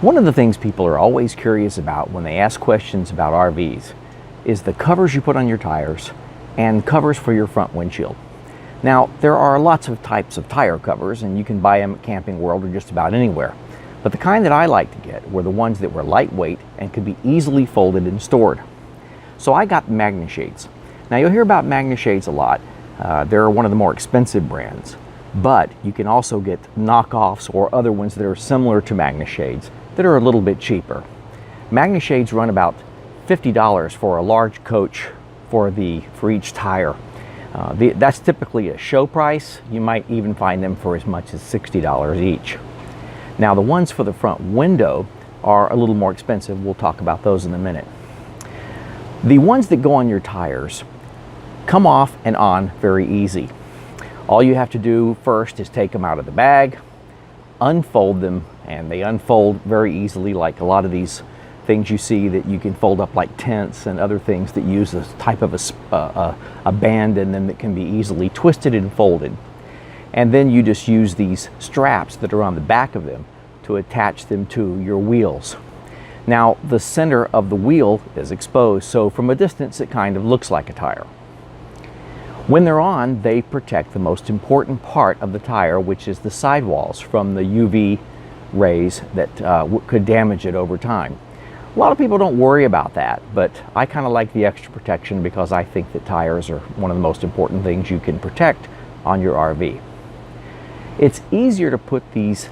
One of the things people are always curious about when they ask questions about RVs is the covers you put on your tires and covers for your front windshield. Now, there are lots of types of tire covers, and you can buy them at Camping World or just about anywhere. But the kind that I like to get were the ones that were lightweight and could be easily folded and stored. So I got Magne Shades. Now, you'll hear about Magne Shades a lot. They're one of the more expensive brands, but you can also get knockoffs or other ones that are similar to Magne Shades that are a little bit cheaper. Magne Shades run about $50 for a large coach for each tire. That's typically a show price. You might even find them for as much as $60 each. Now, the ones for the front window are a little more expensive. We'll talk about those in a minute. The ones that go on your tires come off and on very easy. All you have to do first is take them out of the bag, unfold them, and they unfold very easily, like a lot of these things you see that you can fold up like tents and other things that use a type of a band in them that can be easily twisted and folded. And then you just use these straps that are on the back of them to attach them to your wheels. Now, the center of the wheel is exposed, so from a distance it kind of looks like a tire. When they're on, they protect the most important part of the tire, which is the sidewalls, from the UV rays that could damage it over time. A lot of people don't worry about that, but I kind of like the extra protection because I think that tires are one of the most important things you can protect on your RV. It's easier to put these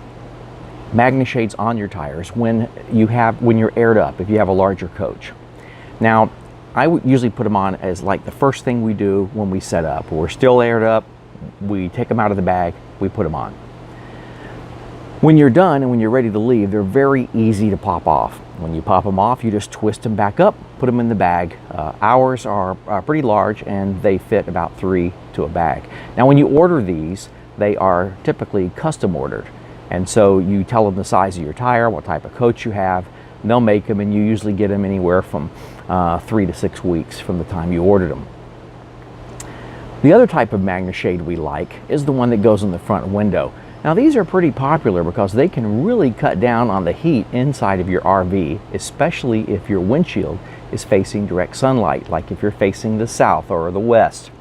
Magne Shades on your tires when you're aired up, if you have a larger coach. Now, I would usually put them on as like the first thing we do when we set up. We're still aired up, we take them out of the bag, we put them on. When you're done and when you're ready to leave, they're very easy to pop off. When you pop them off, you just twist them back up, put them in the bag. Ours are pretty large and they fit about 3 to a bag. Now, when you order these, they are typically custom ordered. And so you tell them the size of your tire, what type of coach you have, and they'll make them, and you usually get them anywhere from 3 to 6 weeks from the time you ordered them. The other type of Magne Shade we like is the one that goes in the front window. Now, these are pretty popular because they can really cut down on the heat inside of your RV, especially if your windshield is facing direct sunlight, like if you're facing the south or the west.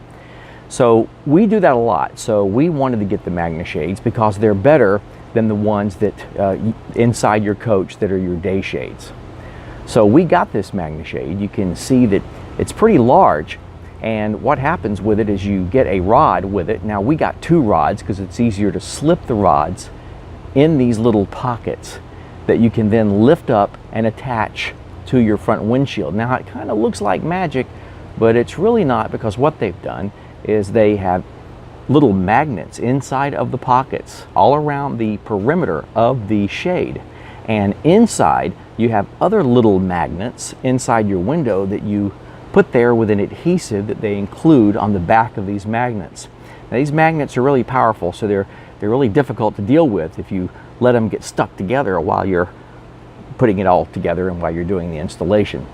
So we do that a lot. So we wanted to get the Magne Shades because they're better than the ones that inside your coach that are your day shades. So we got this Magne Shade. You can see that it's pretty large, and what happens with it is you get a rod with it. Now, we got 2 rods because it's easier to slip the rods in these little pockets that you can then lift up and attach to your front windshield. Now, it kind of looks like magic, but it's really not, because what they've done is they have little magnets inside of the pockets all around the perimeter of the shade, and inside you have other little magnets inside your window that you put there with an adhesive that they include on the back of these magnets. Now, these magnets are really powerful, so they're really difficult to deal with if you let them get stuck together while you're putting it all together and while you're doing the installation.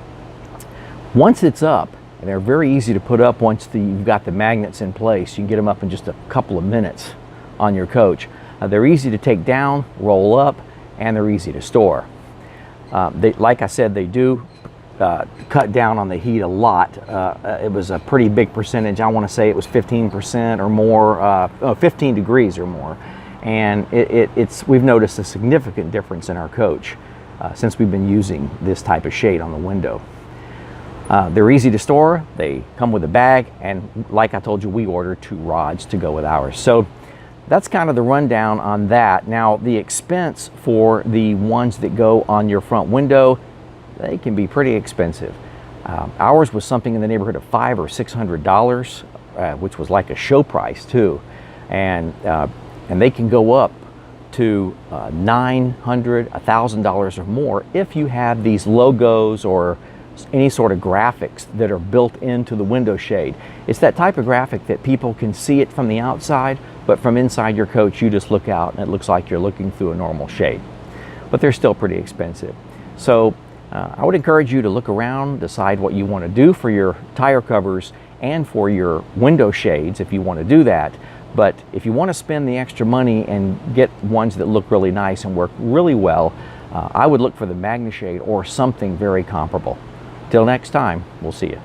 Once it's up, and they're very easy to put up once you've got the magnets in place. You can get them up in just a couple of minutes on your coach. They're easy to take down, roll up, and they're easy to store. Like I said, they do cut down on the heat a lot. It was a pretty big percentage. I want to say it was 15% or more, 15 degrees or more. And we've noticed a significant difference in our coach since we've been using this type of shade on the window. They're easy to store, they come with a bag, and like I told you, we ordered 2 rods to go with ours. So that's kind of the rundown on that. Now, the expense for the ones that go on your front window, they can be pretty expensive. Ours was something in the neighborhood of $500 or $600, which was like a show price too. And they can go up to $900, $1,000 or more if you have these logos or any sort of graphics that are built into the window shade. It's that type of graphic that people can see it from the outside, but from inside your coach you just look out and it looks like you're looking through a normal shade. But they're still pretty expensive. So I would encourage you to look around, decide what you want to do for your tire covers and for your window shades if you want to do that. But if you want to spend the extra money and get ones that look really nice and work really well, I would look for the Magne Shade or something very comparable. Till next time, we'll see you.